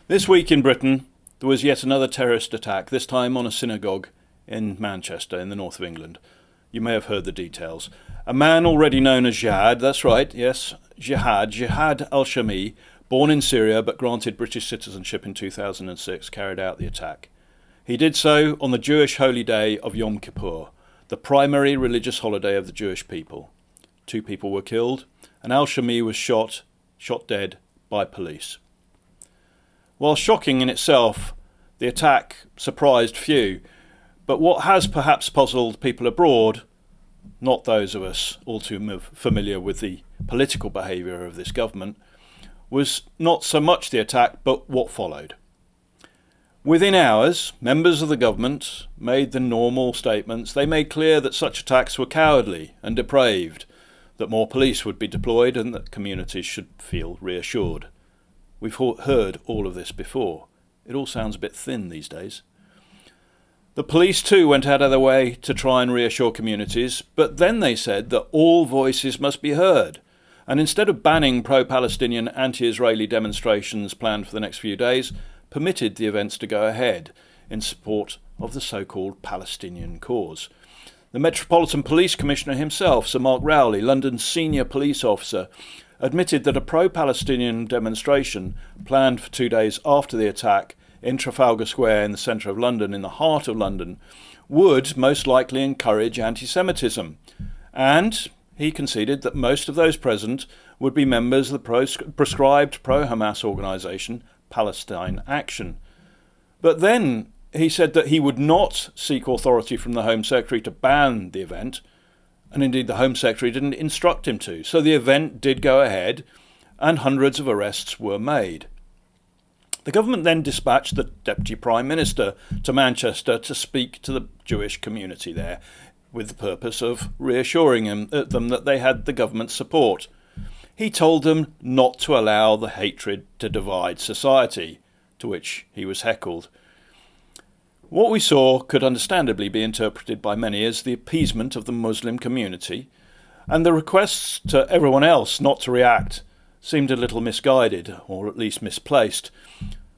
This week in Britain, there was yet another terrorist attack, this time on a synagogue in Manchester, in the north of England. You may have heard the details. A man already known as Jihad, that's right, yes, Jihad al-Shami, born in Syria but granted British citizenship in 2006, carried out the attack. He did so on the Jewish holy day of Yom Kippur, the primary religious holiday of the Jewish people. 2 people were killed, and al-Shami was shot dead by police. While shocking in itself, the attack surprised few, but what has perhaps puzzled people abroad, not those of us all too familiar with the political behaviour of this government, was not so much the attack but what followed. Within hours, members of the government made the normal statements. They made clear that such attacks were cowardly and depraved, that more police would be deployed and that communities should feel reassured. We've heard all of this before. It all sounds a bit thin these days. The police too went out of their way to try and reassure communities, but then they said that all voices must be heard. And instead of banning pro-Palestinian, anti-Israeli demonstrations planned for the next few days, permitted the events to go ahead in support of the so-called Palestinian cause. The Metropolitan Police Commissioner himself, Sir Mark Rowley, London's senior police officer, admitted that a pro-Palestinian demonstration planned for 2 days after the attack in Trafalgar Square in the centre of London, in the heart of London, would most likely encourage anti-Semitism. And he conceded that most of those present would be members of the proscribed pro-Hamas organisation Palestine Action. But then he said that he would not seek authority from the Home Secretary to ban the event, and indeed the Home Secretary didn't instruct him to. So the event did go ahead and hundreds of arrests were made. The government then dispatched the Deputy Prime Minister to Manchester to speak to the Jewish community there with the purpose of reassuring them that they had the government's support. He told them not to allow the hatred to divide society, to which he was heckled. What we saw could understandably be interpreted by many as the appeasement of the Muslim community, and the requests to everyone else not to react seemed a little misguided, or at least misplaced.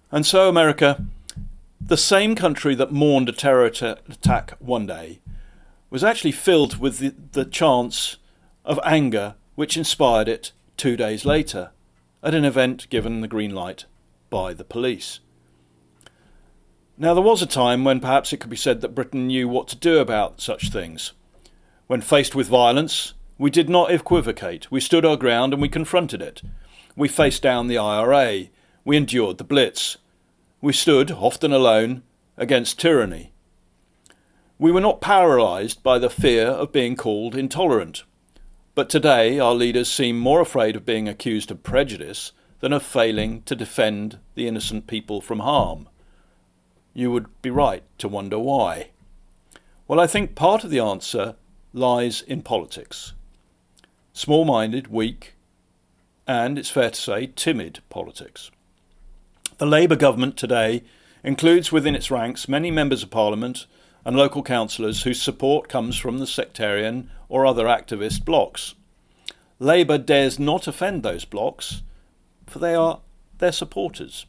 And so America, the same country that mourned a terror attack one day, was actually filled with the chance of anger which inspired it 2 days later, at an event given the green light by the police. Now, there was a time when perhaps it could be said that Britain knew what to do about such things. When faced with violence, we did not equivocate. We stood our ground and we confronted it. We faced down the IRA. We endured the Blitz. We stood, often alone, against tyranny. We were not paralysed by the fear of being called intolerant. But today our leaders seem more afraid of being accused of prejudice than of failing to defend the innocent people from harm. You would be right to wonder why. Well, I think part of the answer lies in politics. Small-minded, weak, and, it's fair to say, timid politics. The Labour government today includes within its ranks many members of Parliament and local councillors whose support comes from the sectarian or other activist blocs. Labour dares not offend those blocs, for they are their supporters.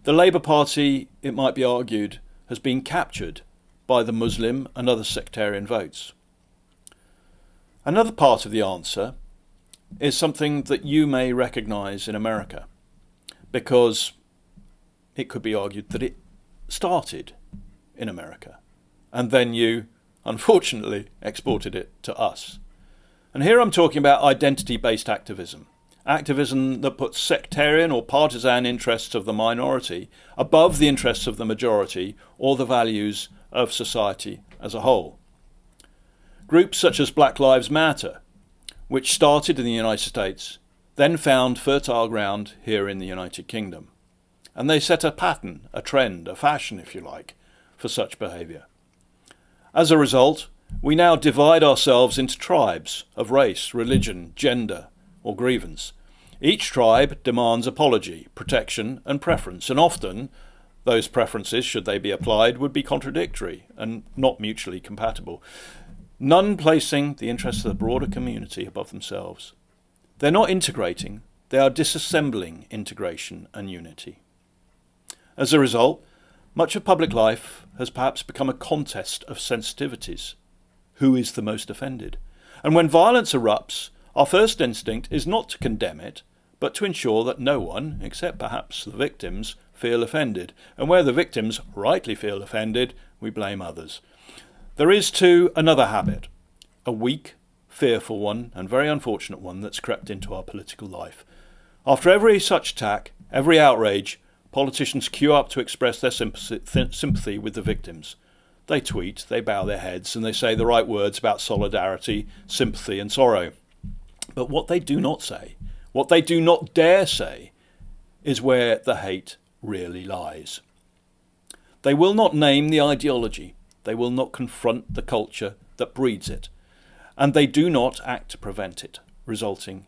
The Labour Party, it might be argued, has been captured by the Muslim and other sectarian votes. Another part of the answer is something that you may recognise in America, because it could be argued that it started in America, and then you, unfortunately, exported it to us. And here I'm talking about identity-based activism. Activism that puts sectarian or partisan interests of the minority above the interests of the majority or the values of society as a whole. Groups such as Black Lives Matter, which started in the United States, then found fertile ground here in the United Kingdom. And they set a pattern, a trend, a fashion, if you like, for such behaviour. As a result, we now divide ourselves into tribes of race, religion, gender, or grievance. Each tribe demands apology, protection and preference, and often those preferences, should they be applied, would be contradictory and not mutually compatible. None placing the interests of the broader community above themselves. They're not integrating, they are disassembling integration and unity. As a result, much of public life has perhaps become a contest of sensitivities. Who is the most offended? And when violence erupts, our first instinct is not to condemn it, but to ensure that no one, except perhaps the victims, feel offended. And where the victims rightly feel offended, we blame others. There is, too, another habit, a weak, fearful one, and very unfortunate one, that's crept into our political life. After every such attack, every outrage, politicians queue up to express their sympathy with the victims. They tweet, they bow their heads, and they say the right words about solidarity, sympathy, and sorrow. But what they do not say, what they do not dare say, is where the hate really lies. They will not name the ideology. They will not confront the culture that breeds it. And they do not act to prevent it, resulting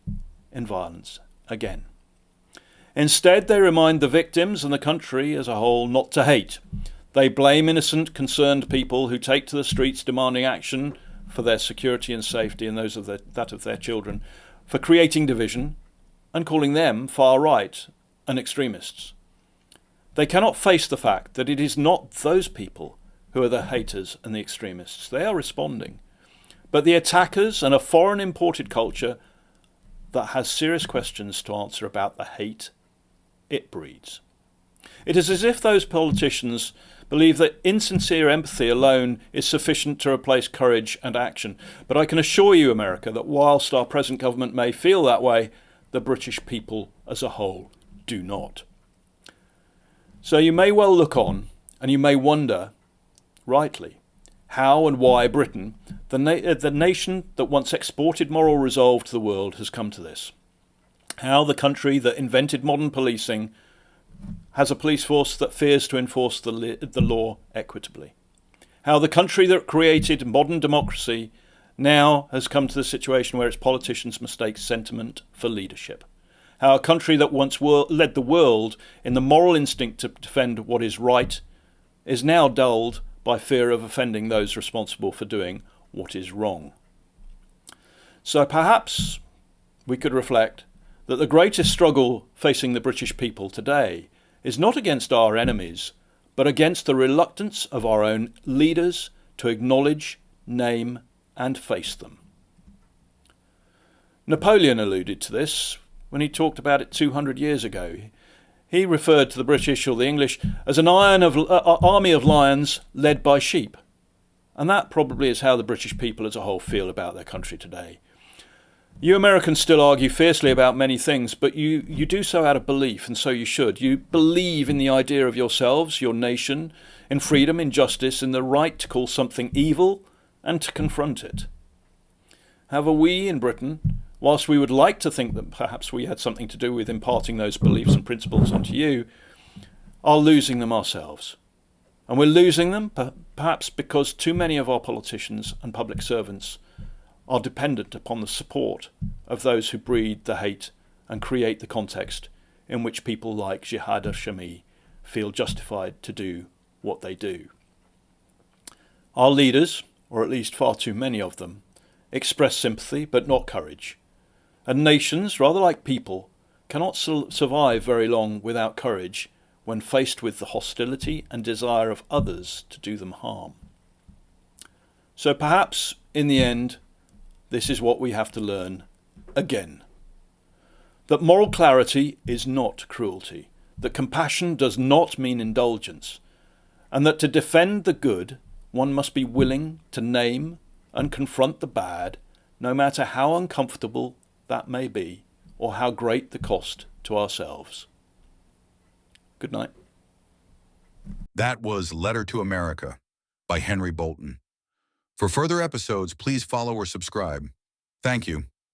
in violence again. Instead, they remind the victims and the country as a whole not to hate. They blame innocent, concerned people who take to the streets demanding action for their security and safety and that of their children, for creating division and calling them far right and extremists. They cannot face the fact that it is not those people who are the haters and the extremists. They are responding. But the attackers and a foreign imported culture that has serious questions to answer about the hate it breeds. It is as if those politicians believe that insincere empathy alone is sufficient to replace courage and action. But I can assure you, America, that whilst our present government may feel that way, the British people as a whole do not. So you may well look on and you may wonder, rightly, how and why Britain, the nation that once exported moral resolve to the world, has come to this. How the country that invented modern policing has a police force that fears to enforce the law equitably. How the country that created modern democracy now has come to the situation where its politicians mistake sentiment for leadership. How a country that once led the world in the moral instinct to defend what is right is now dulled by fear of offending those responsible for doing what is wrong. So perhaps we could reflect that the greatest struggle facing the British people today is not against our enemies, but against the reluctance of our own leaders to acknowledge, name, and face them. Napoleon alluded to this when he talked about it 200 years ago. He referred to the British or the English as an army of lions led by sheep. And that probably is how the British people as a whole feel about their country today. You Americans still argue fiercely about many things, but you do so out of belief, and so you should. You believe in the idea of yourselves, your nation, in freedom, in justice, in the right to call something evil and to confront it. However, we in Britain, whilst we would like to think that perhaps we had something to do with imparting those beliefs and principles onto you, are losing them ourselves. And we're losing them perhaps because too many of our politicians and public servants are dependent upon the support of those who breed the hate and create the context in which people like Jihad Shami feel justified to do what they do. Our leaders, or at least far too many of them, express sympathy but not courage. And nations, rather like people, cannot survive very long without courage when faced with the hostility and desire of others to do them harm. So perhaps, in the end, this is what we have to learn again. That moral clarity is not cruelty, that compassion does not mean indulgence, and that to defend the good, one must be willing to name and confront the bad, no matter how uncomfortable that may be, or how great the cost to ourselves. Good night. That was Letter to America by Henry Bolton. For further episodes, please follow or subscribe. Thank you.